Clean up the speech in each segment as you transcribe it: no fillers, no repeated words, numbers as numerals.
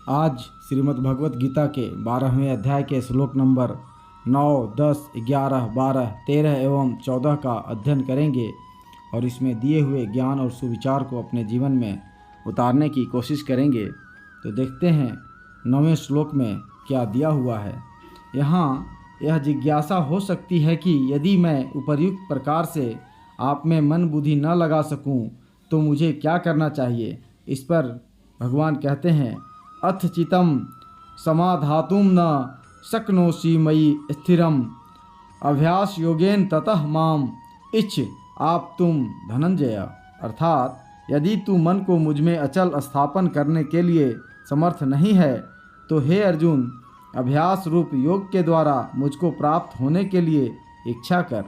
आज श्रीमद् भगवत गीता के 12वें अध्याय के श्लोक नंबर 9, 10, 11, 12, 13 एवं 14 का अध्ययन करेंगे और इसमें दिए हुए ज्ञान और सुविचार को अपने जीवन में उतारने की कोशिश करेंगे। तो देखते हैं 9वें श्लोक में क्या दिया हुआ है। यहाँ यह जिज्ञासा हो सकती है कि यदि मैं उपर्युक्त प्रकार से आप में मन बुद्धि न लगा सकूं तो मुझे क्या करना चाहिए। इस पर भगवान कहते हैं, अथ चितम समाधातुम न शक्नोषि मयि स्थिरम अभ्यास योगेन ततः माम इच्छ आप तुम धनंजय। अर्थात यदि तू मन को मुझ में अचल स्थापन करने के लिए समर्थ नहीं है तो हे अर्जुन, अभ्यास रूप योग के द्वारा मुझको प्राप्त होने के लिए इच्छा कर।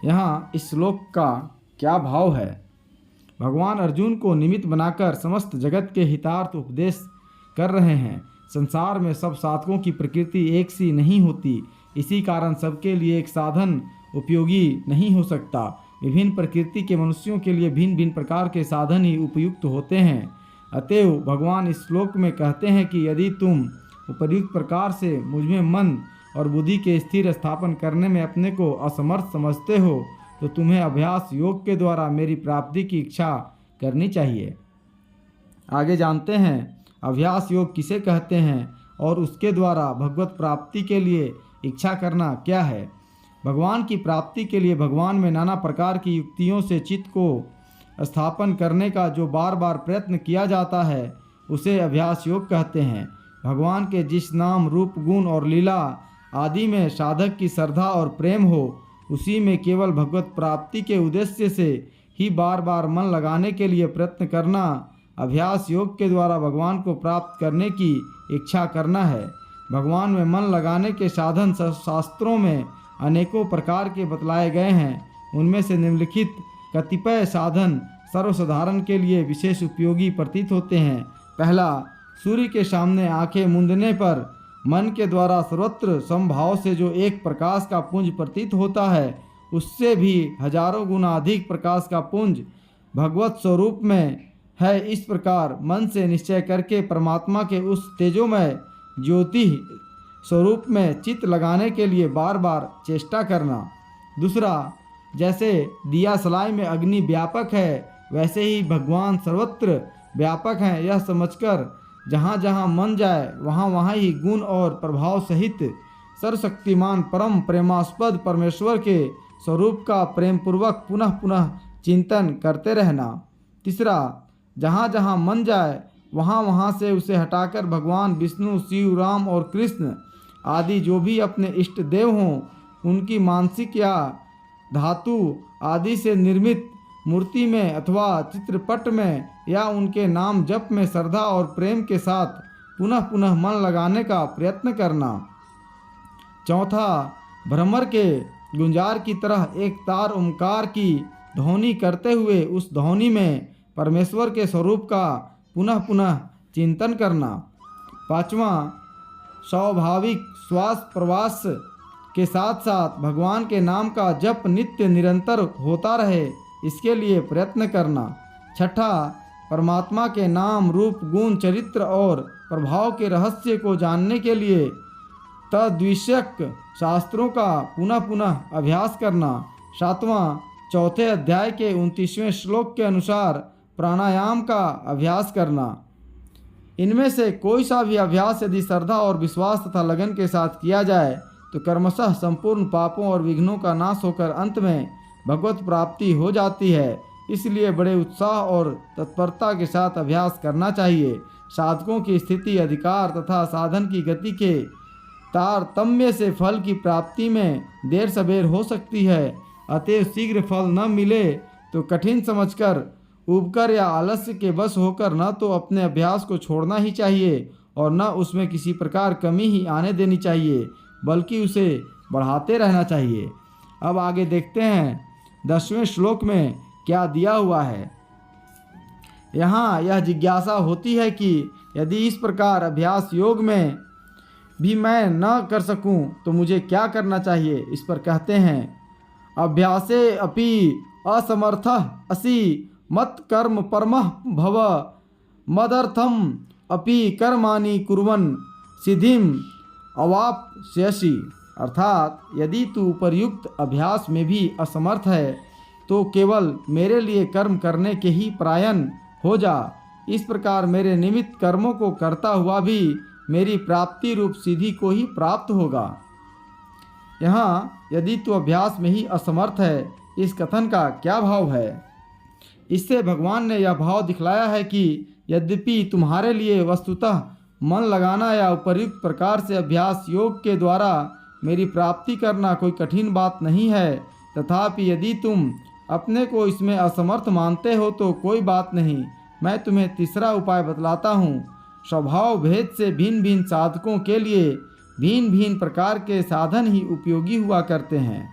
यहाँ इस श्लोक का क्या भाव है। भगवान अर्जुन को निमित्त बनाकर समस्त जगत के हितार्थ उपदेश कर रहे हैं। संसार में सब साधकों की प्रकृति एक सी नहीं होती, इसी कारण सबके लिए एक साधन उपयोगी नहीं हो सकता। विभिन्न प्रकृति के मनुष्यों के लिए भिन्न भिन्न प्रकार के साधन ही उपयुक्त होते हैं। अतएव भगवान इस श्लोक में कहते हैं कि यदि तुम उपर्युक्त प्रकार से मुझमें मन और बुद्धि के स्थिर स्थापन करने में अपने को असमर्थ समझते हो तो तुम्हें अभ्यास योग के द्वारा मेरी प्राप्ति की इच्छा करनी चाहिए। आगे जानते हैं अभ्यास योग किसे कहते हैं और उसके द्वारा भगवत प्राप्ति के लिए इच्छा करना क्या है। भगवान की प्राप्ति के लिए भगवान में नाना प्रकार की युक्तियों से चित्त को स्थापन करने का जो बार बार प्रयत्न किया जाता है उसे अभ्यास योग कहते हैं। भगवान के जिस नाम, रूप, गुण और लीला आदि में साधक की श्रद्धा और प्रेम हो उसी में केवल भगवत प्राप्ति के उद्देश्य से ही बार बार मन लगाने के लिए प्रयत्न करना अभ्यास योग के द्वारा भगवान को प्राप्त करने की इच्छा करना है। भगवान में मन लगाने के साधन शास्त्रों में अनेकों प्रकार के बतलाए गए हैं। उनमें से निम्नलिखित कतिपय साधन सर्वसाधारण के लिए विशेष उपयोगी प्रतीत होते हैं। पहला, सूर्य के सामने आंखें मूंदने पर मन के द्वारा सर्वत्र समभाव से जो एक प्रकाश का पुंज प्रतीत होता है उससे भी हजारों गुना अधिक प्रकाश का पुंज भगवत स्वरूप में है। इस प्रकार मन से निश्चय करके परमात्मा के उस तेजोमय ज्योति स्वरूप में चित्त लगाने के लिए बार बार चेष्टा करना। दूसरा, जैसे दिया सलाई में अग्नि व्यापक है वैसे ही भगवान सर्वत्र व्यापक हैं, यह समझकर जहाँ जहाँ मन जाए वहाँ वहाँ ही गुण और प्रभाव सहित सर्वशक्तिमान परम प्रेमास्पद परमेश्वर के स्वरूप का प्रेम पूर्वक पुनः पुनः चिंतन करते रहना। तीसरा, जहाँ जहाँ मन जाए वहाँ वहाँ से उसे हटाकर भगवान विष्णु, शिव, राम और कृष्ण आदि जो भी अपने इष्ट देव हों उनकी मानसिक या धातु आदि से निर्मित मूर्ति में अथवा चित्रपट में या उनके नाम जप में श्रद्धा और प्रेम के साथ पुनः पुनः मन लगाने का प्रयत्न करना। चौथा, भ्रमर के गुंजार की तरह एक तार ओंकार की ध्वनि करते हुए उस ध्वनि में परमेश्वर के स्वरूप का पुनः पुनः चिंतन करना। पांचवा, स्वाभाविक श्वास प्रवास के साथ साथ भगवान के नाम का जप नित्य निरंतर होता रहे इसके लिए प्रयत्न करना। छठा, परमात्मा के नाम, रूप, गुण, चरित्र और प्रभाव के रहस्य को जानने के लिए तद्विषयक शास्त्रों का पुनः पुनः अभ्यास करना। सातवां, चौथे अध्याय के 29वें श्लोक के अनुसार प्राणायाम का अभ्यास करना। इनमें से कोई सा भी अभ्यास यदि श्रद्धा और विश्वास तथा लगन के साथ किया जाए तो क्रमशः संपूर्ण पापों और विघ्नों का नाश होकर अंत में भगवत प्राप्ति हो जाती है। इसलिए बड़े उत्साह और तत्परता के साथ अभ्यास करना चाहिए। साधकों की स्थिति, अधिकार तथा साधन की गति के तारतम्य से फल की प्राप्ति में देर सबेर हो सकती है। अतएव शीघ्र फल न मिले तो कठिन समझकर उबकर या आलस्य के बस होकर न तो अपने अभ्यास को छोड़ना ही चाहिए और न उसमें किसी प्रकार कमी ही आने देनी चाहिए, बल्कि उसे बढ़ाते रहना चाहिए। अब आगे देखते हैं 10वें श्लोक में क्या दिया हुआ है। यहाँ यह जिज्ञासा होती है कि यदि इस प्रकार अभ्यास योग में भी मैं न कर सकूं तो मुझे क्या करना चाहिए। इस पर कहते हैं, अभ्यासे अपि असमर्थः असि मत कर्म परमः भव मदर्थम अपि कर्माणि कुर्वन् सिद्धिम अवाप्स्यसि। अर्थात यदि तू उपर्युक्त अभ्यास में भी असमर्थ है तो केवल मेरे लिए कर्म करने के ही परायण हो जा। इस प्रकार मेरे निमित्त कर्मों को करता हुआ भी मेरी प्राप्ति रूप सिद्धि को ही प्राप्त होगा। यहाँ यदि तू अभ्यास में ही असमर्थ है, इस कथन का क्या भाव है? इससे भगवान ने यह भाव दिखलाया है कि यद्यपि तुम्हारे लिए वस्तुतः मन लगाना या उपर्युक्त प्रकार से अभ्यास योग के द्वारा मेरी प्राप्ति करना कोई कठिन बात नहीं है, तथापि यदि तुम अपने को इसमें असमर्थ मानते हो तो कोई बात नहीं। मैं तुम्हें तीसरा उपाय बतलाता हूँ। स्वभाव भेद से भिन्न भिन्न साधकों के लिए भिन्न भिन्न प्रकार के साधन ही उपयोगी हुआ करते हैं।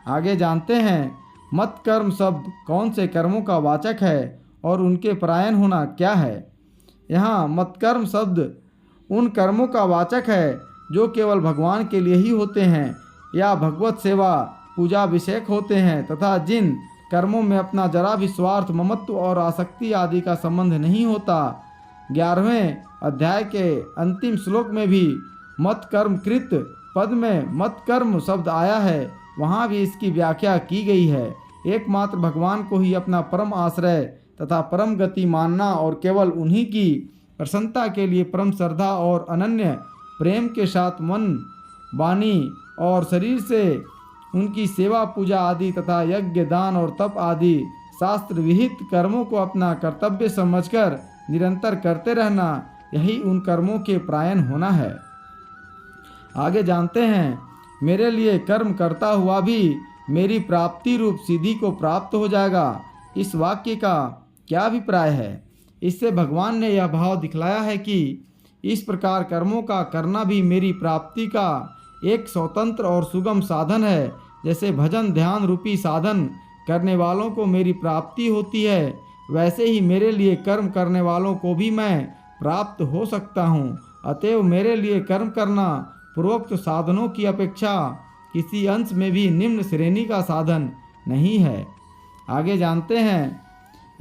आगे जानते हैं मत कर्म शब्द कौन से कर्मों का वाचक है और उनके परायण होना क्या है। यहाँ मत कर्म शब्द उन कर्मों का वाचक है जो केवल भगवान के लिए ही होते हैं या भगवत सेवा पूजा अभिषेक होते हैं, तथा जिन कर्मों में अपना जरा भी स्वार्थ, ममत्व और आसक्ति आदि का संबंध नहीं होता। 11वें अध्याय के अंतिम श्लोक में भी मत कर्म कृत पद में मत कर्म शब्द आया है, वहाँ भी इसकी व्याख्या की गई है। एकमात्र भगवान को ही अपना परम आश्रय तथा परम गति मानना और केवल उन्हीं की प्रसन्नता के लिए परम श्रद्धा और अनन्य प्रेम के साथ मन, वाणी और शरीर से उनकी सेवा पूजा आदि तथा यज्ञ, दान और तप आदि शास्त्र विहित कर्मों को अपना कर्तव्य समझकर निरंतर करते रहना, यही उन कर्मों के परायण होना है। आगे जानते हैं मेरे लिए कर्म करता हुआ भी मेरी प्राप्ति रूप सिद्धि को प्राप्त हो जाएगा। इस वाक्य का क्या अभिप्राय है? इससे भगवान ने यह भाव दिखलाया है कि इस प्रकार कर्मों का करना भी मेरी प्राप्ति का एक स्वतंत्र और सुगम साधन है। जैसे भजन ध्यान रूपी साधन करने वालों को मेरी प्राप्ति होती है, वैसे ही मेरे लिए कर्म करने वालों को भी मैं प्राप्त हो सकता हूँ। अतएव मेरे लिए कर्म करना पूर्वोक्त साधनों की अपेक्षा किसी अंश में भी निम्न श्रेणी का साधन नहीं है। आगे जानते हैं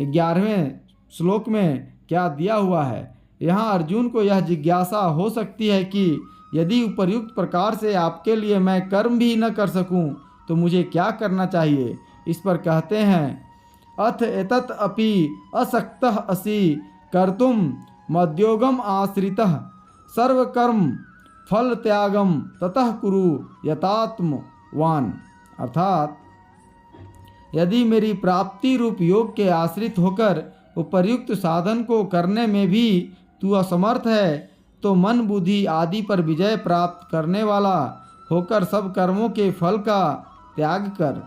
11वें श्लोक में क्या दिया हुआ है। यहाँ अर्जुन को यह जिज्ञासा हो सकती है कि यदि उपर्युक्त प्रकार से आपके लिए मैं कर्म भी न कर सकूं तो मुझे क्या करना चाहिए। इस पर कहते हैं अथ एतत् अपि असक्तः असि कर्तुम मद्योगम आश्रितः सर्वकर्म फल त्यागम ततः कुरु यतात्मवान। अर्थात यदि मेरी प्राप्ति रूप योग के आश्रित होकर उपर्युक्त साधन को करने में भी तू असमर्थ है तो मन बुद्धि आदि पर विजय प्राप्त करने वाला होकर सब कर्मों के फल का त्याग कर।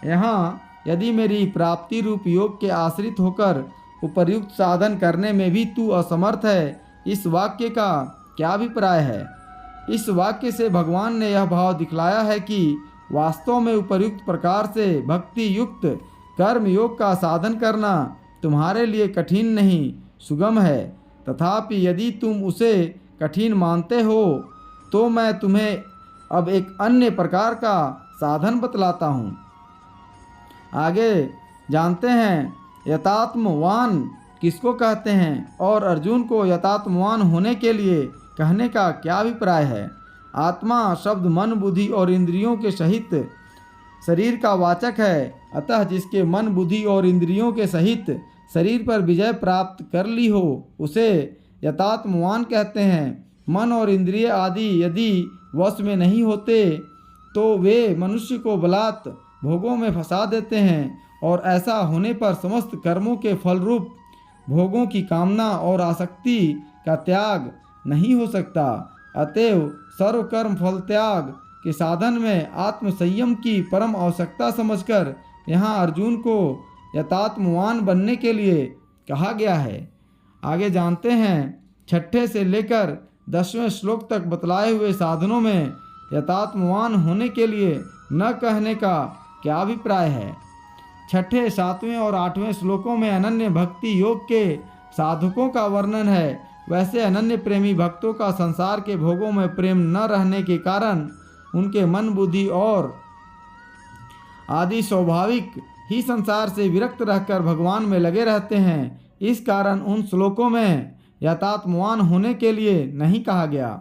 यहाँ यदि मेरी प्राप्ति रूप योग के आश्रित होकर उपर्युक्त साधन करने में भी तू असमर्थ है, इस वाक्य का क्या अभिप्राय है? इस वाक्य से भगवान ने यह भाव दिखलाया है कि वास्तव में उपर्युक्त प्रकार से भक्ति युक्त कर्म योग का साधन करना तुम्हारे लिए कठिन नहीं सुगम है। तथापि यदि तुम उसे कठिन मानते हो तो मैं तुम्हें अब एक अन्य प्रकार का साधन बतलाता हूँ। आगे जानते हैं यतात्मवान किसको कहते हैं और अर्जुन को यतात्मवान होने के लिए कहने का क्या अभिप्राय है। आत्मा शब्द मन बुद्धि और इंद्रियों के सहित शरीर का वाचक है। अतः जिसके मन बुद्धि और इंद्रियों के सहित शरीर पर विजय प्राप्त कर ली हो उसे यतात्मवान कहते हैं। मन और इंद्रिय आदि यदि वश में नहीं होते तो वे मनुष्य को बलात् भोगों में फंसा देते हैं और ऐसा होने पर समस्त कर्मों के फल रूप भोगों की कामना और आसक्ति का त्याग नहीं हो सकता। अतएव सर्वकर्म फल त्याग के साधन में आत्म संयम की परम आवश्यकता समझकर यहाँ अर्जुन को यतात्मवान बनने के लिए कहा गया है। आगे जानते हैं 6 से लेकर 10वें श्लोक तक बतलाए हुए साधनों में यतात्मवान होने के लिए न कहने का क्या अभिप्राय है। 6, 7वें और 8वें श्लोकों में अनन्य भक्ति योग के साधकों का वर्णन है। वैसे अनन्य प्रेमी भक्तों का संसार के भोगों में प्रेम न रहने के कारण उनके मन बुद्धि और आदि स्वाभाविक ही संसार से विरक्त रहकर भगवान में लगे रहते हैं। इस कारण उन श्लोकों में यथात्मवान होने के लिए नहीं कहा गया।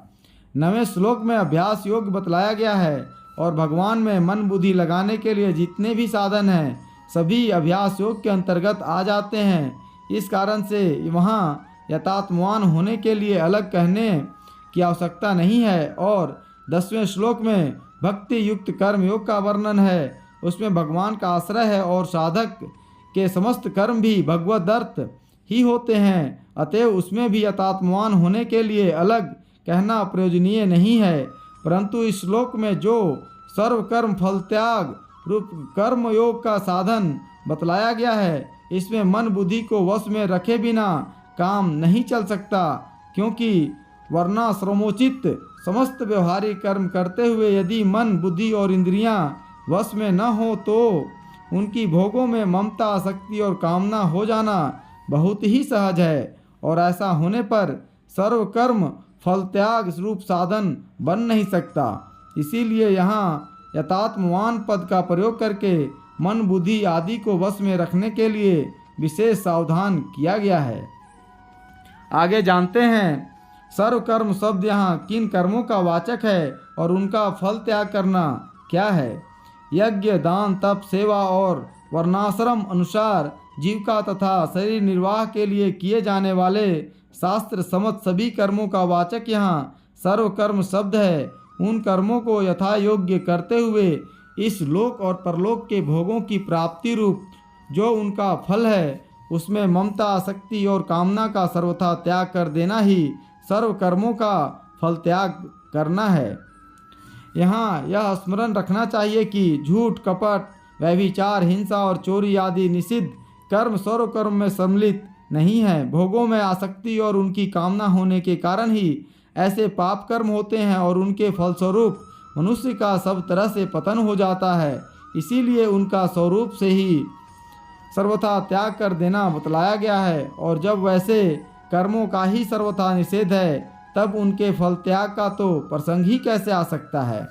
9वें श्लोक में अभ्यास योग बतलाया गया है और भगवान में मन बुद्धि लगाने के लिए जितने भी साधन हैं सभी अभ्यास योग के अंतर्गत आ जाते हैं। इस कारण से वहाँ यथात्मवान होने के लिए अलग कहने की आवश्यकता नहीं है। और 10वें श्लोक में भक्ति युक्त कर्म योग का वर्णन है, उसमें भगवान का आश्रय है और साधक के समस्त कर्म भी भगवद अर्थ ही होते हैं, अतएव उसमें भी यथात्मवान होने के लिए अलग कहना प्रयोजनीय नहीं है। परंतु इस श्लोक में जो सर्व कर्म फल त्याग रूप कर्म योग का साधन बतलाया गया है, इसमें मन बुद्धि को वश में रखे बिना काम नहीं चल सकता, क्योंकि वर्णाश्रमोचित समस्त व्यवहारिक कर्म करते हुए यदि मन बुद्धि और इंद्रियां वश में न हो तो उनकी भोगों में ममता आसक्ति और कामना हो जाना बहुत ही सहज है। और ऐसा होने पर सर्व कर्म फल त्याग रूप साधन बन नहीं सकता। इसीलिए यहाँ यथात्मवान पद का प्रयोग करके मन बुद्धि आदि को वश में रखने के लिए विशेष सावधान किया गया है। आगे जानते हैं सर्व कर्म शब्द यहाँ किन कर्मों का वाचक है और उनका फल त्याग करना क्या है। यज्ञ दान तप सेवा और वर्णाश्रम अनुसार जीविका तथा शरीर निर्वाह के लिए किए जाने वाले शास्त्र सम्मत सभी कर्मों का वाचक यहाँ सर्व कर्म शब्द है। उन कर्मों को यथा योग्य करते हुए इस लोक और परलोक के भोगों की प्राप्ति रूप जो उनका फल है उसमें ममता आसक्ति और कामना का सर्वथा त्याग कर देना ही सर्व कर्मों का फल त्याग करना है। यहाँ यह स्मरण रखना चाहिए कि झूठ कपट व्यभिचार हिंसा और चोरी आदि निषिद्ध कर्म सर्व कर्म में सम्मिलित नहीं है। भोगों में आसक्ति और उनकी कामना होने के कारण ही ऐसे पाप कर्म होते हैं और उनके फलस्वरूप मनुष्य का सब तरह से पतन हो जाता है। इसीलिए उनका स्वरूप से ही सर्वथा त्याग कर देना बतलाया गया है। और जब वैसे कर्मों का ही सर्वथा निषेध है तब उनके फल त्याग का तो प्रसंग ही कैसे आ सकता है।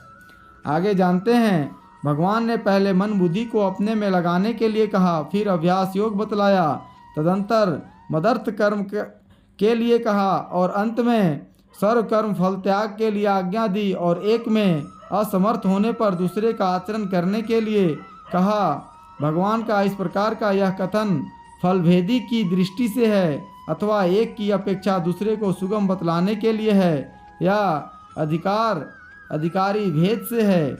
आगे जानते हैं भगवान ने पहले मन बुद्धि को अपने में लगाने के लिए कहा, फिर अभ्यास योग बतलाया, तदंतर मदर्थ कर्म के लिए कहा और अंत में सर्व कर्म फल त्याग के लिए आज्ञा दी और एक में असमर्थ होने पर दूसरे का आचरण करने के लिए कहा। भगवान का इस प्रकार का यह कथन फलभेदी की दृष्टि से है अथवा एक की अपेक्षा दूसरे को सुगम बतलाने के लिए है या अधिकारी भेद से है।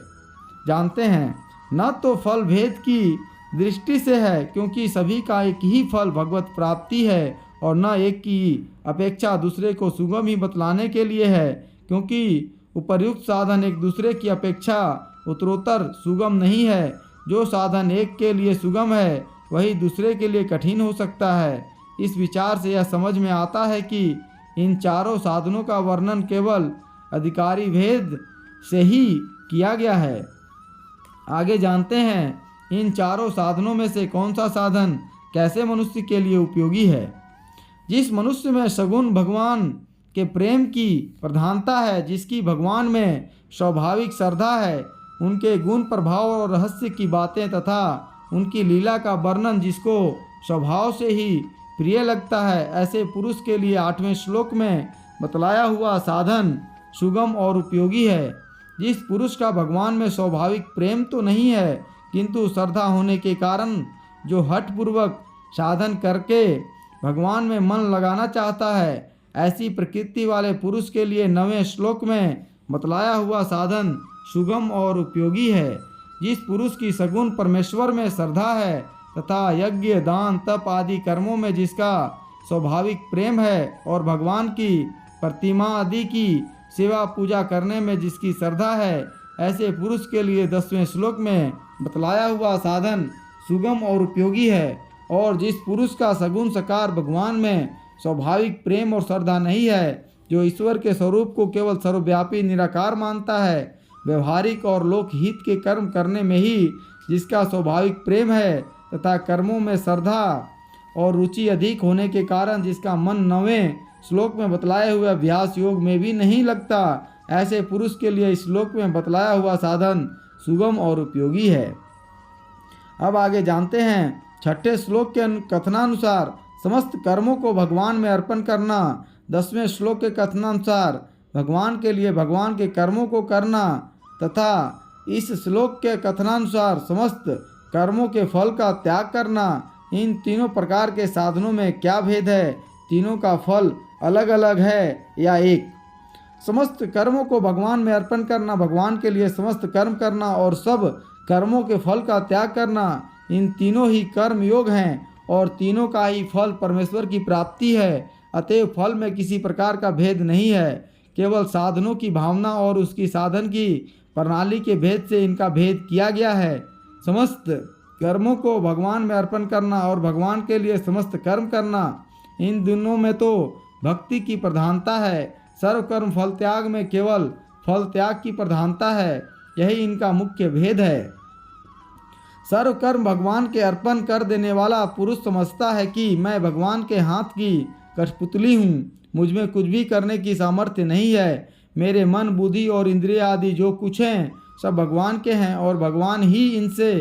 जानते हैं न तो फल भेद की दृष्टि से है क्योंकि सभी का एक ही फल भगवत प्राप्ति है और न एक की अपेक्षा दूसरे को सुगम ही बतलाने के लिए है क्योंकि उपर्युक्त साधन एक दूसरे की अपेक्षा उत्तरोत्तर सुगम नहीं है। जो साधन एक के लिए सुगम है वही दूसरे के लिए कठिन हो सकता है। इस विचार से यह समझ में आता है कि इन चारों साधनों का वर्णन केवल अधिकारी भेद से ही किया गया है। आगे जानते हैं इन चारों साधनों में से कौन सा साधन कैसे मनुष्य के लिए उपयोगी है। जिस मनुष्य में सगुण भगवान के प्रेम की प्रधानता है, जिसकी भगवान में स्वाभाविक श्रद्धा है, उनके गुण प्रभाव और रहस्य की बातें तथा उनकी लीला का वर्णन जिसको स्वभाव से ही प्रिय लगता है, ऐसे पुरुष के लिए 8वें श्लोक में बतलाया हुआ साधन सुगम और उपयोगी है। जिस पुरुष का भगवान में स्वाभाविक प्रेम तो नहीं है किंतु श्रद्धा होने के कारण जो हठपूर्वक साधन करके भगवान में मन लगाना चाहता है, ऐसी प्रकृति वाले पुरुष के लिए 9वें श्लोक में बतलाया हुआ साधन सुगम और उपयोगी है। जिस पुरुष की सगुण परमेश्वर में श्रद्धा है तथा यज्ञ दान तप आदि कर्मों में जिसका स्वाभाविक प्रेम है और भगवान की प्रतिमा आदि की सेवा पूजा करने में जिसकी श्रद्धा है, ऐसे पुरुष के लिए 10वें श्लोक में बतलाया हुआ साधन सुगम और उपयोगी है। और जिस पुरुष का सगुण सकार भगवान में स्वाभाविक प्रेम और श्रद्धा नहीं है, जो ईश्वर के स्वरूप को केवल सर्वव्यापी निराकार मानता है, व्यवहारिक और लोकहित के कर्म करने में ही जिसका स्वाभाविक प्रेम है तथा कर्मों में श्रद्धा और रुचि अधिक होने के कारण जिसका मन 9वें श्लोक में बतलाए हुए अभ्यास योग में भी नहीं लगता, ऐसे पुरुष के लिए इस श्लोक में बतलाया हुआ साधन सुगम और उपयोगी है। अब आगे जानते हैं 6ठे श्लोक के कथनानुसार समस्त कर्मों को भगवान में अर्पण करना 10वें श्लोक के कथनानुसार भगवान के लिए भगवान के कर्मों को करना तथा इस श्लोक के कथनानुसार समस्त कर्मों के फल का त्याग करना, इन तीनों प्रकार के साधनों में क्या भेद है? तीनों का फल अलग अलग है या एक? समस्त कर्मों को भगवान में अर्पण करना, भगवान के लिए समस्त कर्म करना और सब कर्मों के फल का त्याग करना, इन तीनों ही कर्म योग हैं और तीनों का ही फल परमेश्वर की प्राप्ति है। अतएव फल में किसी प्रकार का भेद नहीं है, केवल साधनों की भावना और उसकी साधन की प्रणाली के भेद से इनका भेद किया गया है। समस्त कर्मों को भगवान में अर्पण करना और भगवान के लिए समस्त कर्म करना, इन दोनों में तो भक्ति की प्रधानता है। सर्व कर्म फल त्याग में केवल फल त्याग की प्रधानता है, यही इनका मुख्य भेद है। सर्व कर्म भगवान के अर्पण कर देने वाला पुरुष समझता है कि मैं भगवान के हाथ की कठपुतली हूँ, मुझ में कुछ भी करने की सामर्थ्य नहीं है। मेरे मन, बुद्धि और इंद्रिय आदि जो कुछ हैं सब भगवान के हैं और भगवान ही इनसे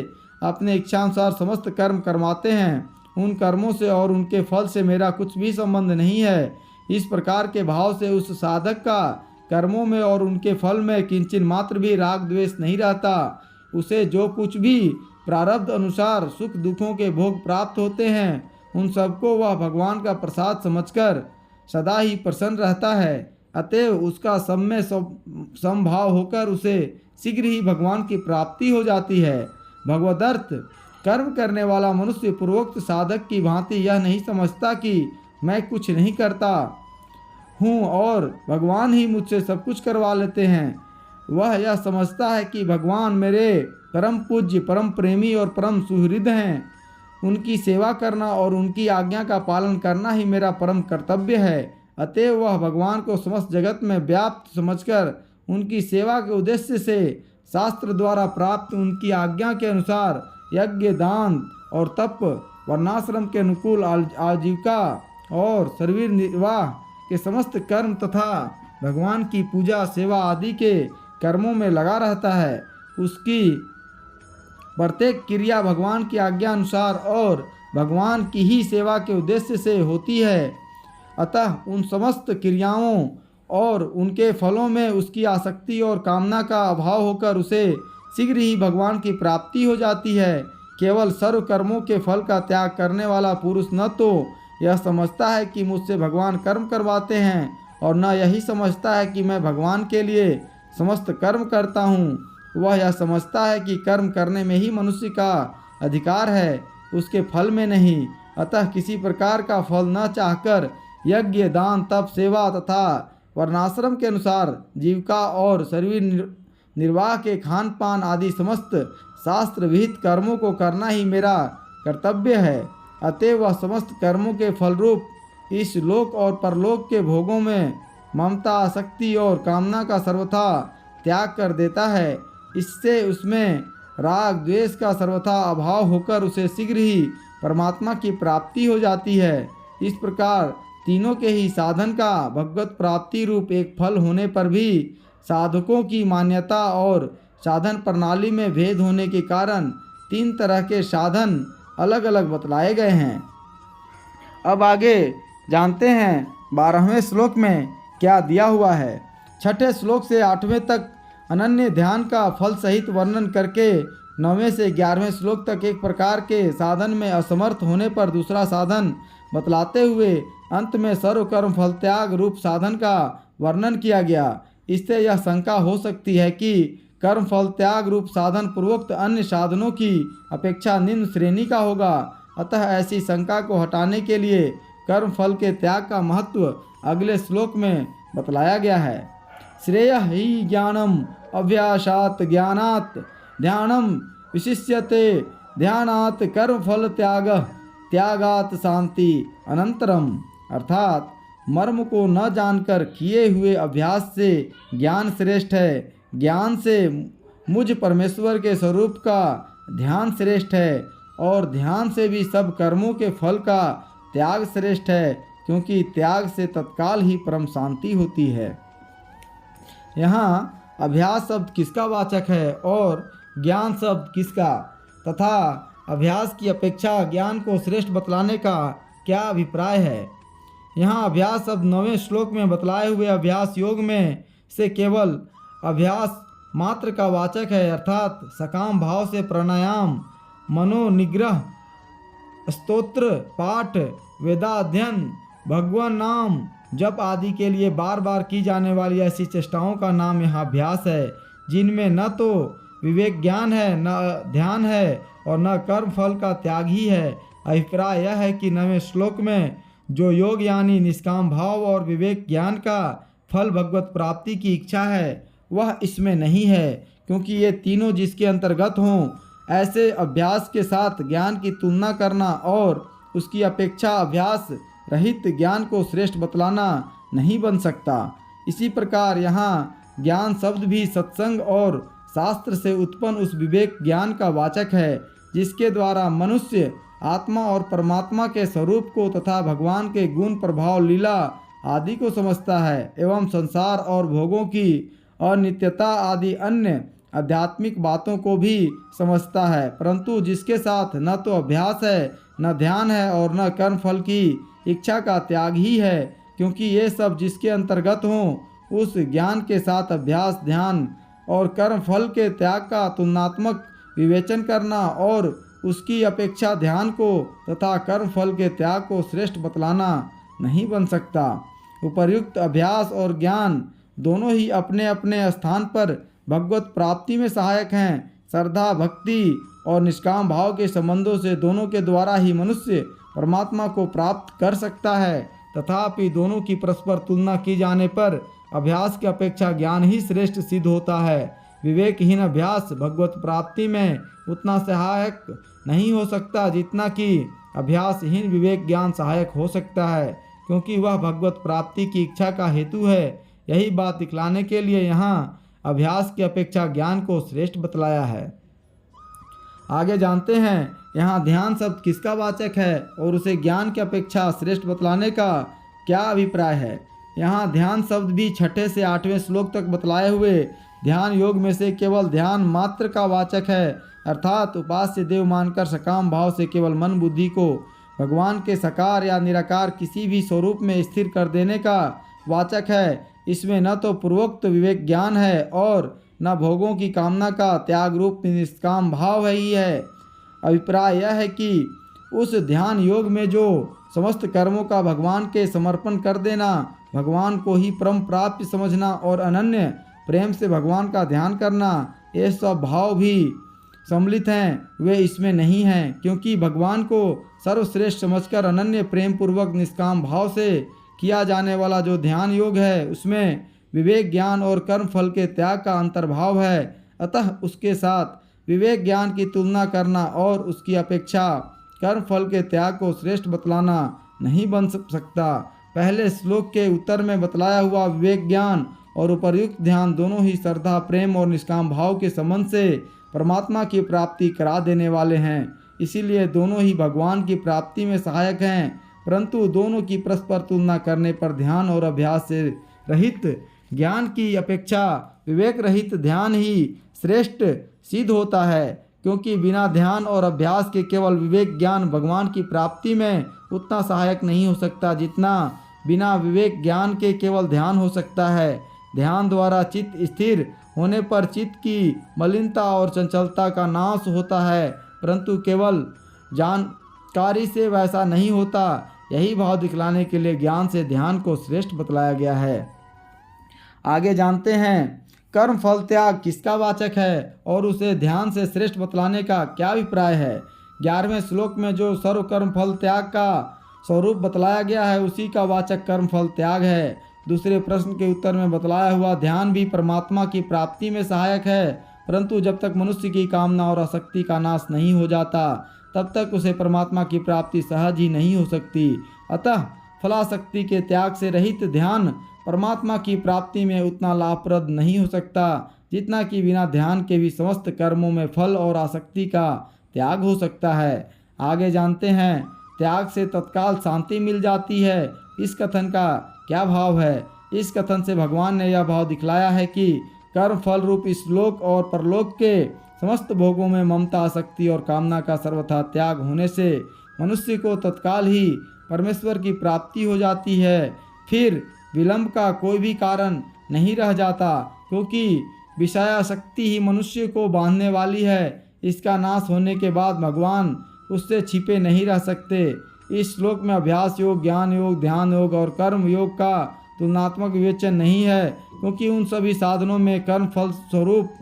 अपने इच्छानुसार समस्त कर्म करवाते हैं। उन कर्मों से और उनके फल से मेरा कुछ भी संबंध नहीं है। इस प्रकार के भाव से उस साधक का कर्मों में और उनके फल में किंचित मात्र भी राग द्वेष नहीं रहता। उसे जो कुछ भी प्रारब्ध अनुसार सुख दुखों के भोग प्राप्त होते हैं, उन सबको वह भगवान का प्रसाद समझकर सदा ही प्रसन्न रहता है। अतएव उसका सब में समभाव होकर उसे शीघ्र ही भगवान की प्राप्ति हो जाती है। भगवदर्थ कर्म करने वाला मनुष्य पूर्वोक्त साधक की भांति यह नहीं समझता कि मैं कुछ नहीं करता हूँ और भगवान ही मुझसे सब कुछ करवा लेते हैं। वह यह समझता है कि भगवान मेरे परम पूज्य, परम प्रेमी और परम सुहृद हैं। उनकी सेवा करना और उनकी आज्ञा का पालन करना ही मेरा परम कर्तव्य है। अतएव वह भगवान को समस्त जगत में व्याप्त समझकर उनकी सेवा के उद्देश्य से शास्त्र द्वारा प्राप्त उनकी आज्ञा के अनुसार यज्ञ, दान और तप, वर्णाश्रम के अनुकूल आजीविका और शरीर निर्वाह के समस्त कर्म तथा भगवान की पूजा, सेवा आदि के कर्मों में लगा रहता है। उसकी प्रत्येक क्रिया भगवान की आज्ञा अनुसार और भगवान की ही सेवा के उद्देश्य से होती है। अतः उन समस्त क्रियाओं और उनके फलों में उसकी आसक्ति और कामना का अभाव होकर उसे शीघ्र ही भगवान की प्राप्ति हो जाती है। केवल सर्व कर्मों के फल का त्याग करने वाला पुरुष न तो यह समझता है कि मुझसे भगवान कर्म करवाते हैं और न यही समझता है कि मैं भगवान के लिए समस्त कर्म करता हूँ। वह यह समझता है कि कर्म करने में ही मनुष्य का अधिकार है, उसके फल में नहीं। अतः किसी प्रकार का फल न चाहकर यज्ञ, दान, तप, सेवा तथा वर्णाश्रम के अनुसार जीविका और शरीर निर्वाह के खान पान आदि समस्त शास्त्र विहित कर्मों को करना ही मेरा कर्तव्य है। अतएव वह समस्त कर्मों के फल रूप इस लोक और परलोक के भोगों में ममता, आसक्ति और कामना का सर्वथा त्याग कर देता है। इससे उसमें राग द्वेष का सर्वथा अभाव होकर उसे शीघ्र ही परमात्मा की प्राप्ति हो जाती है। इस प्रकार तीनों के ही साधन का भगवत प्राप्ति रूप एक फल होने पर भी साधकों की मान्यता और साधन प्रणाली में भेद होने के कारण तीन तरह के साधन अलग अलग बतलाए गए हैं। अब आगे जानते हैं 12वें श्लोक में क्या दिया हुआ है। 6ठे श्लोक से 8वें तक अनन्य ध्यान का फल सहित वर्णन करके 9वें से 11वें श्लोक तक एक प्रकार के साधन में असमर्थ होने पर दूसरा साधन बतलाते हुए अंत में सर्व कर्म फल त्याग रूप साधन का वर्णन किया गया। इससे यह शंका हो सकती है कि कर्म फल त्याग रूप साधन पूर्वोक्त अन्य साधनों की अपेक्षा निम्न श्रेणी का होगा। अतः ऐसी शंका को हटाने के लिए कर्म फल के त्याग का महत्व अगले श्लोक में बतलाया गया है। श्रेय ही ज्ञानम अभ्यासात ज्ञानात् ध्यानम विशिष्यते ध्यानात् कर्म फल त्याग त्यागात शांति अनंतरम। अर्थात मर्म को न जानकर किए हुए अभ्यास से ज्ञान श्रेष्ठ है, ज्ञान से मुझ परमेश्वर के स्वरूप का ध्यान श्रेष्ठ है और ध्यान से भी सब कर्मों के फल का त्याग श्रेष्ठ है, क्योंकि त्याग से तत्काल ही परम शांति होती है। यहाँ अभ्यास शब्द किसका वाचक है और ज्ञान शब्द किसका, तथा अभ्यास की अपेक्षा ज्ञान को श्रेष्ठ बतलाने का क्या अभिप्राय है। यहाँ अभ्यास शब्द 9वें श्लोक में बतलाए हुए अभ्यास योग में से केवल अभ्यास मात्र का वाचक है, अर्थात सकाम भाव से प्राणायाम, मनोनिग्रह, स्तोत्र पाठ, वेदाध्ययन, भगवान नाम जप आदि के लिए बार बार की जाने वाली ऐसी चेष्टाओं का नाम यहाँ अभ्यास है, जिनमें न तो विवेक ज्ञान है, न ध्यान है और न कर्म फल का त्याग ही है। अभिप्राय यह है कि 9वें श्लोक में जो योग यानी निष्काम भाव और विवेक ज्ञान का फल भगवत प्राप्ति की इच्छा है, वह इसमें नहीं है, क्योंकि ये तीनों जिसके अंतर्गत हों, ऐसे अभ्यास के साथ ज्ञान की तुलना करना और उसकी अपेक्षा अभ्यास रहित ज्ञान को श्रेष्ठ बतलाना नहीं बन सकता। इसी प्रकार यहाँ ज्ञान शब्द भी सत्संग और शास्त्र से उत्पन्न उस विवेक ज्ञान का वाचक है, जिसके द्वारा मनुष्य आत्मा और परमात्मा के स्वरूप को तथा भगवान के गुण प्रभाव लीला आदि को समझता है एवं संसार और भोगों की अनित्यता आदि अन्य आध्यात्मिक बातों को भी समझता है, परंतु जिसके साथ न तो अभ्यास है, न ध्यान है और न कर्म फल की इच्छा का त्याग ही है, क्योंकि ये सब जिसके अंतर्गत हों, उस ज्ञान के साथ अभ्यास, ध्यान और कर्म फल के त्याग का तुलनात्मक विवेचन करना और उसकी अपेक्षा ध्यान को तथा कर्म फल के त्याग को श्रेष्ठ बतलाना नहीं बन सकता। उपर्युक्त अभ्यास और ज्ञान दोनों ही अपने अपने स्थान पर भगवत प्राप्ति में सहायक हैं। श्रद्धा, भक्ति और निष्काम भाव के संबंधों से दोनों के द्वारा ही मनुष्य परमात्मा को प्राप्त कर सकता है। तथापि दोनों की परस्पर तुलना की जाने पर अभ्यास की अपेक्षा ज्ञान ही श्रेष्ठ सिद्ध होता है। विवेकहीन अभ्यास भगवत प्राप्ति में उतना सहायक नहीं हो सकता जितना कि अभ्यासहीन विवेक ज्ञान सहायक हो सकता है, क्योंकि वह भगवत प्राप्ति की इच्छा का हेतु है। यही बात दिखलाने के लिए यहाँ अभ्यास की अपेक्षा ज्ञान को श्रेष्ठ बतलाया है। आगे जानते हैं यहाँ ध्यान शब्द किसका वाचक है और उसे ज्ञान की अपेक्षा श्रेष्ठ बतलाने का क्या अभिप्राय है। यहाँ ध्यान शब्द भी 6 से 8वें श्लोक तक बतलाए हुए ध्यान योग में से केवल ध्यान मात्र का वाचक है, अर्थात उपास्य देव मानकर सकाम भाव से केवल मन बुद्धि को भगवान के साकार या निराकार किसी भी स्वरूप में स्थिर कर देने का वाचक है। इसमें न तो पूर्वोक्त विवेक ज्ञान है और न भोगों की कामना का त्याग रूप निष्काम भाव ही है। अभिप्राय यह है कि उस ध्यान योग में जो समस्त कर्मों का भगवान के समर्पण कर देना, भगवान को ही परम प्राप्य समझना और अनन्य प्रेम से भगवान का ध्यान करना, ये सब भाव भी सम्मिलित हैं, वे इसमें नहीं हैं, क्योंकि भगवान को सर्वश्रेष्ठ समझकर अनन्य प्रेम पूर्वक निष्काम भाव से किया जाने वाला जो ध्यान योग है, उसमें विवेक ज्ञान और कर्म फल के त्याग का अंतर्भाव है। अतः उसके साथ विवेक ज्ञान की तुलना करना और उसकी अपेक्षा कर्म फल के त्याग को श्रेष्ठ बतलाना नहीं बन सकता। पहले श्लोक के उत्तर में बतलाया हुआ विवेक ज्ञान और उपर्युक्त ध्यान दोनों ही श्रद्धा, प्रेम और निष्काम भाव के संबंध से परमात्मा की प्राप्ति करा देने वाले हैं। इसीलिए दोनों ही भगवान की प्राप्ति में सहायक हैं, परंतु दोनों की परस्पर तुलना करने पर ध्यान और अभ्यास से रहित ज्ञान की अपेक्षा विवेक रहित ध्यान ही श्रेष्ठ सिद्ध होता है, क्योंकि बिना ध्यान और अभ्यास के केवल विवेक ज्ञान भगवान की प्राप्ति में उतना सहायक नहीं हो सकता जितना बिना विवेक ज्ञान के केवल ध्यान हो सकता है। ध्यान द्वारा चित्त स्थिर होने पर चित्त की मलिनता और चंचलता का नाश होता है, परंतु केवल जानकारी से वैसा नहीं होता। यही भाव दिखलाने के लिए ज्ञान से ध्यान को श्रेष्ठ बतलाया गया है। आगे जानते हैं कर्म फल त्याग किसका वाचक है और उसे ध्यान से श्रेष्ठ बतलाने का क्या अभिप्राय है। 11वें श्लोक में जो सर्व कर्म फल त्याग का स्वरूप बतलाया गया है, उसी का वाचक कर्म फल त्याग है। दूसरे प्रश्न के उत्तर में बतलाया हुआ ध्यान भी परमात्मा की प्राप्ति में सहायक है, परंतु जब तक मनुष्य की कामना और आसक्ति का नाश नहीं हो जाता, तब तक उसे परमात्मा की प्राप्ति सहज ही नहीं हो सकती। अतः फलासक्ति के त्याग से रहित ध्यान परमात्मा की प्राप्ति में उतना लाभप्रद नहीं हो सकता जितना कि बिना ध्यान के भी समस्त कर्मों में फल और आसक्ति का त्याग हो सकता है। आगे जानते हैं त्याग से तत्काल शांति मिल जाती है। इस कथन का क्या भाव है। इस कथन से भगवान ने यह भाव दिखलाया है कि कर्म फल रूप इस लोक और परलोक के समस्त भोगों में ममता, आसक्ति और कामना का सर्वथा त्याग होने से मनुष्य को तत्काल ही परमेश्वर की प्राप्ति हो जाती है। फिर विलंब का कोई भी कारण नहीं रह जाता, क्योंकि विषयासक्ति ही मनुष्य को बांधने वाली है। इसका नाश होने के बाद भगवान उससे छिपे नहीं रह सकते। इस श्लोक में अभ्यास योग, ज्ञान योग, ध्यान योग और कर्म योग का तुलनात्मक विवेचन नहीं है, क्योंकि उन सभी साधनों में कर्म फल स्वरूप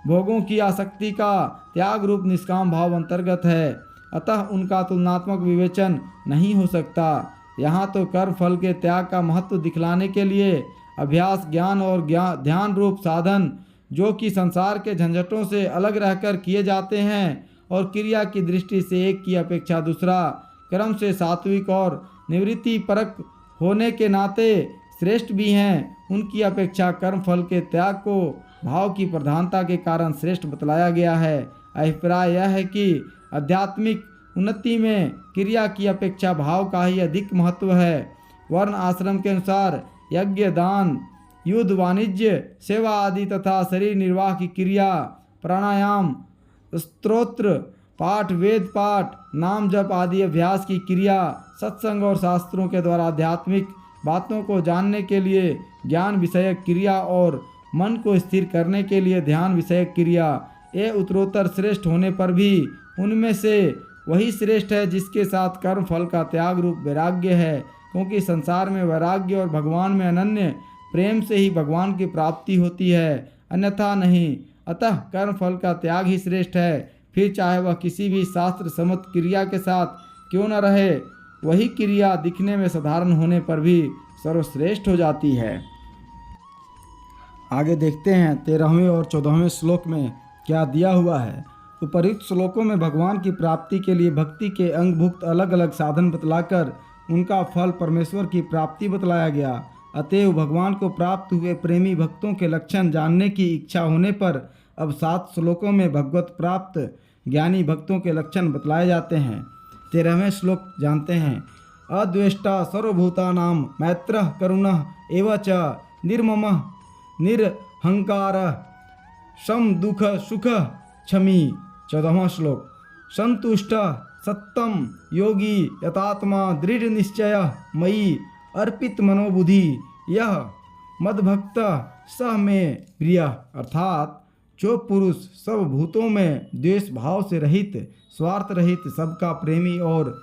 भोगों की आसक्ति का त्याग रूप निष्काम भाव अंतर्गत है, अतः उनका तुलनात्मक विवेचन नहीं हो सकता। यहाँ तो कर्म फल के त्याग का महत्व दिखलाने के लिए अभ्यास, ज्ञान और ध्यान रूप साधन, जो कि संसार के झंझटों से अलग रहकर किए जाते हैं और क्रिया की दृष्टि से एक की अपेक्षा दूसरा क्रम से सात्विक और निवृत्ति परक होने के नाते श्रेष्ठ भी हैं, उनकी अपेक्षा कर्म फल के त्याग को भाव की प्रधानता के कारण श्रेष्ठ बतलाया गया है। अभिप्राय यह है कि आध्यात्मिक उन्नति में क्रिया की अपेक्षा भाव का ही अधिक महत्व है। वर्ण आश्रम के अनुसार यज्ञ, दान, युद्ध, वाणिज्य, सेवा आदि तथा शरीर निर्वाह की क्रिया, प्राणायाम, स्तोत्र पाठ, वेद पाठ, नाम जप आदि अभ्यास की क्रिया, सत्संग और शास्त्रों के द्वारा आध्यात्मिक बातों को जानने के लिए ज्ञान विषयक क्रिया और मन को स्थिर करने के लिए ध्यान विषयक क्रिया, ये उत्तरोत्तर श्रेष्ठ होने पर भी उनमें से वही श्रेष्ठ है जिसके साथ कर्म फल का त्याग रूप वैराग्य है, क्योंकि संसार में वैराग्य और भगवान में अनन्य प्रेम से ही भगवान की प्राप्ति होती है, अन्यथा नहीं। अतः कर्म फल का त्याग ही श्रेष्ठ है। फिर चाहे वह किसी भी शास्त्र सम्मत क्रिया के साथ क्यों न रहे, वही क्रिया दिखने में साधारण होने पर भी सर्वश्रेष्ठ हो जाती है। आगे देखते हैं 13वें और 14वें श्लोक में क्या दिया हुआ है। उपर्युक्त श्लोकों में भगवान की प्राप्ति के लिए भक्ति के अंगभुक्त अलग अलग साधन बतलाकर उनका फल परमेश्वर की प्राप्ति बतलाया गया। अतएव भगवान को प्राप्त हुए प्रेमी भक्तों के लक्षण जानने की इच्छा होने पर अब 7 श्लोकों में भगवत प्राप्त ज्ञानी भक्तों के लक्षण बतलाए जाते हैं। 13वें श्लोक जानते हैं। अद्वेष्टा सर्वभूतानां मैत्रः करुणः एव च निर्ममः निरहंकारः सम दुख सुख क्षमी। 14वां श्लोक। संतुष्ट सत्तम योगी यतात्मा दृढ़ निश्चय मयि अर्पित मनोबुद्धि यह मद्भक्त सह में प्रिय। अर्थात जो पुरुष सब भूतों में द्वेष भाव से रहित, स्वार्थ रहित, सबका प्रेमी और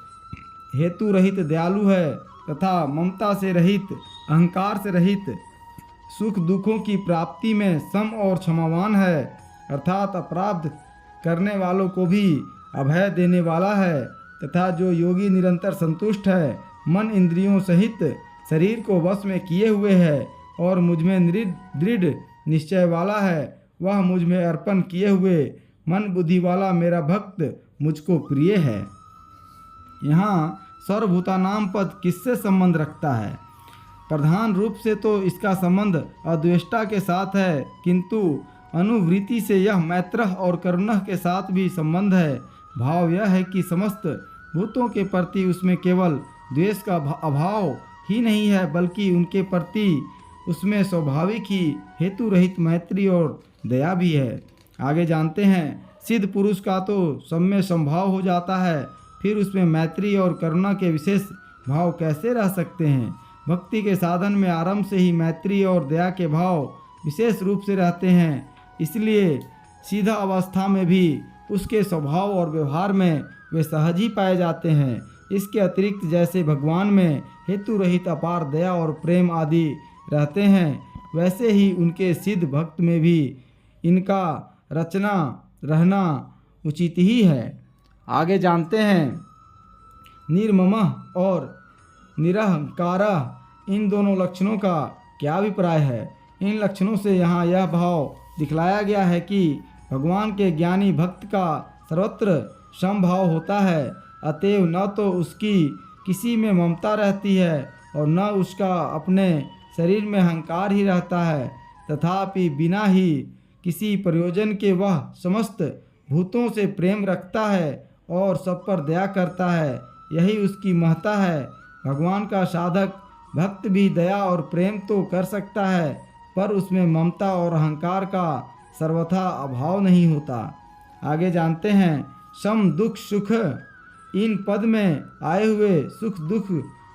हेतु रहित दयालु है तथा ममता से रहित, अहंकार से रहित, सुख दुखों की प्राप्ति में सम और क्षमावान है, अर्थात अपराध करने वालों को भी अभय देने वाला है, तथा जो योगी निरंतर संतुष्ट है, मन इंद्रियों सहित शरीर को वश में किए हुए है और मुझ में दृढ़ निश्चय वाला है, वह मुझ में अर्पण किए हुए मन बुद्धि वाला मेरा भक्त मुझको प्रिय है। यहाँ सर्वभूतानाम पद किससे संबंध रखता है? प्रधान रूप से तो इसका संबंध अद्वेष्टा के साथ है, किंतु अनुवृत्ति से यह मैत्रः और करुणः के साथ भी संबंध है। भाव यह है कि समस्त भूतों के प्रति उसमें केवल द्वेष का अभाव ही नहीं है, बल्कि उनके प्रति उसमें स्वाभाविक ही हेतु रहित मैत्री और दया भी है। आगे जानते हैं। सिद्ध पुरुष का तो सब में संभाव हो जाता है, फिर उसमें मैत्री और करुणा के विशेष भाव कैसे रह सकते हैं? भक्ति के साधन में आरंभ से ही मैत्री और दया के भाव विशेष रूप से रहते हैं, इसलिए सीधा अवस्था में भी उसके स्वभाव और व्यवहार में वे सहज ही पाए जाते हैं। इसके अतिरिक्त जैसे भगवान में हेतु रहित अपार दया और प्रेम आदि रहते हैं, वैसे ही उनके सिद्ध भक्त में भी इनका रचना रहना उचित ही है। आगे जानते हैं। निर्ममः और निरहंकारः, इन दोनों लक्षणों का क्या अभिप्राय है? इन लक्षणों से यहाँ यह भाव दिखलाया गया है कि भगवान के ज्ञानी भक्त का सर्वत्र समभाव होता है, अतएव न तो उसकी किसी में ममता रहती है और न उसका अपने शरीर में अहंकार ही रहता है, तथापि बिना ही किसी प्रयोजन के वह समस्त भूतों से प्रेम रखता है और सब पर दया करता है, यही उसकी महत्ता है। भगवान का साधक भक्त भी दया और प्रेम तो कर सकता है, पर उसमें ममता और अहंकार का सर्वथा अभाव नहीं होता। आगे जानते हैं। सम दुख सुख इन पद में आए हुए सुख दुख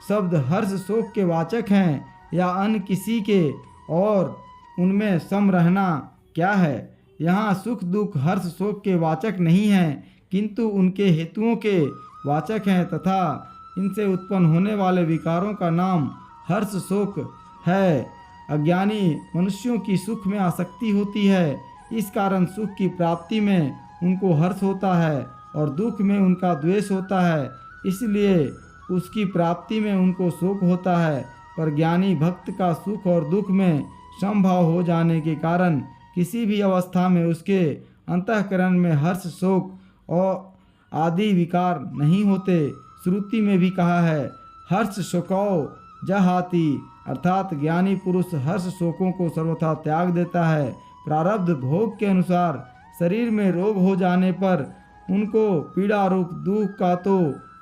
शब्द हर्ष शोक के वाचक हैं या अन्य किसी के, और उनमें सम रहना क्या है? यहाँ सुख दुख हर्ष शोक के वाचक नहीं हैं, किंतु उनके हेतुओं के वाचक हैं तथा इनसे उत्पन्न होने वाले विकारों का नाम हर्ष शोक है। अज्ञानी मनुष्यों की सुख में आसक्ति होती है, इस कारण सुख की प्राप्ति में उनको हर्ष होता है और दुख में उनका द्वेष होता है, इसलिए उसकी प्राप्ति में उनको शोक होता है। पर ज्ञानी भक्त का सुख और दुख में समभाव हो जाने के कारण किसी भी अवस्था में उसके अंतःकरण में हर्ष शोक और आदि विकार नहीं होते। श्रुति में भी कहा है, हर्ष शोकौ जहाति, अर्थात ज्ञानी पुरुष हर्ष शोकों को सर्वथा त्याग देता है। प्रारब्ध भोग के अनुसार शरीर में रोग हो जाने पर उनको पीड़ा रूप दुख का तो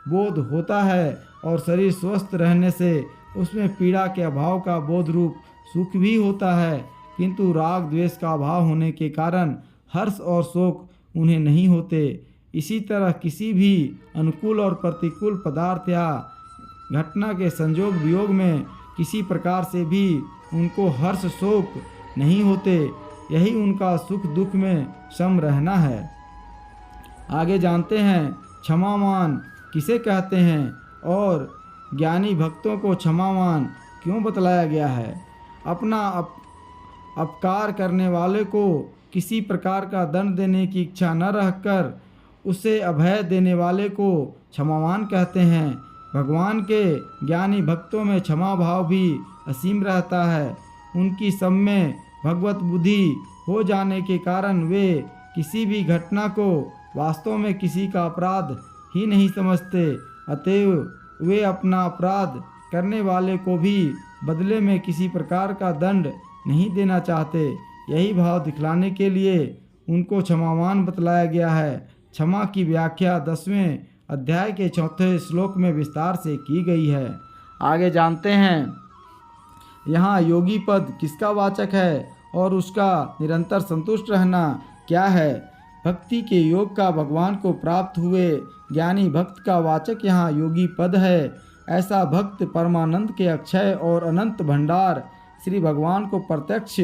बोध होता है और शरीर स्वस्थ रहने से उसमें पीड़ा के अभाव का बोध रूप सुख भी होता है, किंतु राग द्वेष का अभाव होने के कारण हर्ष और शोक उन्हें नहीं होते। इसी तरह किसी भी अनुकूल और प्रतिकूल पदार्थ या घटना के संयोग वियोग में किसी प्रकार से भी उनको हर्ष शोक नहीं होते। यही उनका सुख दुख में सम रहना है। आगे जानते हैं क्षमावान किसे कहते हैं और ज्ञानी भक्तों को क्षमावान क्यों बतलाया गया है। अपना अपकार करने वाले को किसी प्रकार का दंड देने की इच्छा न रखकर उसे अभय देने वाले को क्षमावान कहते हैं। भगवान के ज्ञानी भक्तों में क्षमा भाव भी असीम रहता है। उनकी सब में भगवत बुद्धि हो जाने के कारण वे किसी भी घटना को वास्तव में किसी का अपराध ही नहीं समझते, अतएव वे अपना अपराध करने वाले को भी बदले में किसी प्रकार का दंड नहीं देना चाहते। यही भाव दिखलाने के लिए उनको क्षमावान बतलाया गया है। क्षमा की व्याख्या 10वें अध्याय के 4 श्लोक में विस्तार से की गई है। आगे जानते हैं यहाँ योगी पद किसका वाचक है और उसका निरंतर संतुष्ट रहना क्या है। भक्ति के योग का भगवान को प्राप्त हुए ज्ञानी भक्त का वाचक यहाँ योगी पद है। ऐसा भक्त परमानंद के अक्षय और अनंत भंडार श्री भगवान को प्रत्यक्ष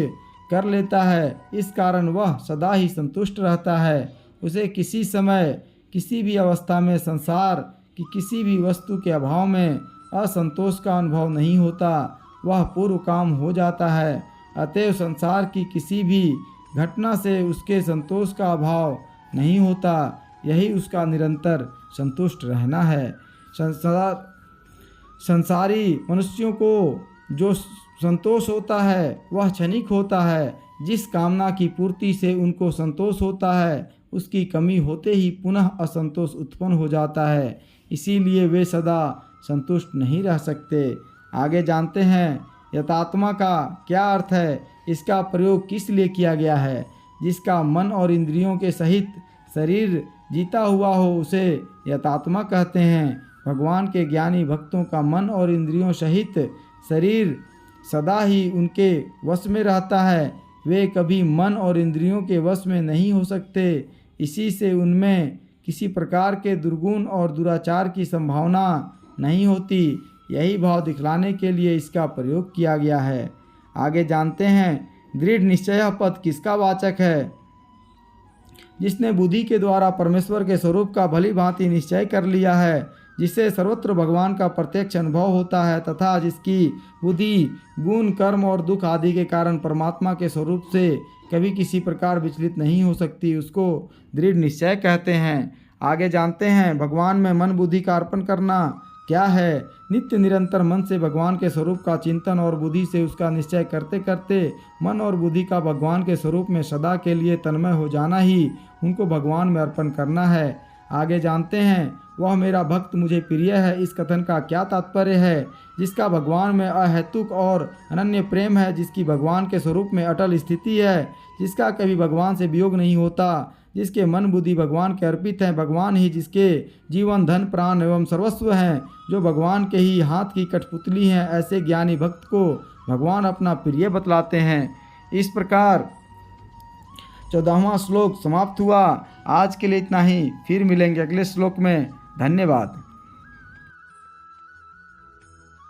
कर लेता है। इस कारण वह सदा ही संतुष्ट रहता है। उसे किसी समय किसी भी अवस्था में संसार की किसी भी वस्तु के अभाव में असंतोष का अनुभव नहीं होता। वह पूर्व काम हो जाता है, अतएव संसार की किसी भी घटना से उसके संतोष का अभाव नहीं होता। यही उसका निरंतर संतुष्ट रहना है। संसारी मनुष्यों को जो संतोष होता है वह क्षणिक होता है। जिस कामना की पूर्ति से उनको संतोष होता है उसकी कमी होते ही पुनः असंतोष उत्पन्न हो जाता है, इसीलिए वे सदा संतुष्ट नहीं रह सकते। आगे जानते हैं यथात्मा का क्या अर्थ है, इसका प्रयोग किस लिए किया गया है। जिसका मन और इंद्रियों के सहित शरीर जीता हुआ हो उसे यथात्मा कहते हैं। भगवान के ज्ञानी भक्तों का मन और इंद्रियों सहित शरीर सदा ही उनके वश में रहता है। वे कभी मन और इंद्रियों के वश में नहीं हो सकते, इसी से उनमें किसी प्रकार के दुर्गुण और दुराचार की संभावना नहीं होती। यही भाव दिखलाने के लिए इसका प्रयोग किया गया है। आगे जानते हैं दृढ़ निश्चय पद किसका वाचक है। जिसने बुद्धि के द्वारा परमेश्वर के स्वरूप का भली भांति निश्चय कर लिया है, जिससे सर्वत्र भगवान का प्रत्यक्ष अनुभव होता है तथा जिसकी बुद्धि गुण कर्म और दुख आदि के कारण परमात्मा के स्वरूप से कभी किसी प्रकार विचलित नहीं हो सकती, उसको दृढ़ निश्चय कहते हैं। आगे जानते हैं भगवान में मन बुद्धि का अर्पण करना क्या है। नित्य निरंतर मन से भगवान के स्वरूप का चिंतन और बुद्धि से उसका निश्चय करते करते मन और बुद्धि का भगवान के स्वरूप में सदा के लिए तन्मय हो जाना ही उनको भगवान में अर्पण करना है। आगे जानते हैं वह मेरा भक्त मुझे प्रिय है, इस कथन का क्या तात्पर्य है। जिसका भगवान में अहेतुक और अनन्य प्रेम है, जिसकी भगवान के स्वरूप में अटल स्थिति है, जिसका कभी भगवान से वियोग नहीं होता, जिसके मन बुद्धि भगवान के अर्पित हैं, भगवान ही जिसके जीवन धन प्राण एवं सर्वस्व हैं, जो भगवान के ही हाथ की कठपुतली हैं, ऐसे ज्ञानी भक्त को भगवान अपना प्रिय बतलाते हैं। इस प्रकार 14वां श्लोक समाप्त हुआ। आज के लिए इतना ही, फिर मिलेंगे अगले श्लोक में। धन्यवाद।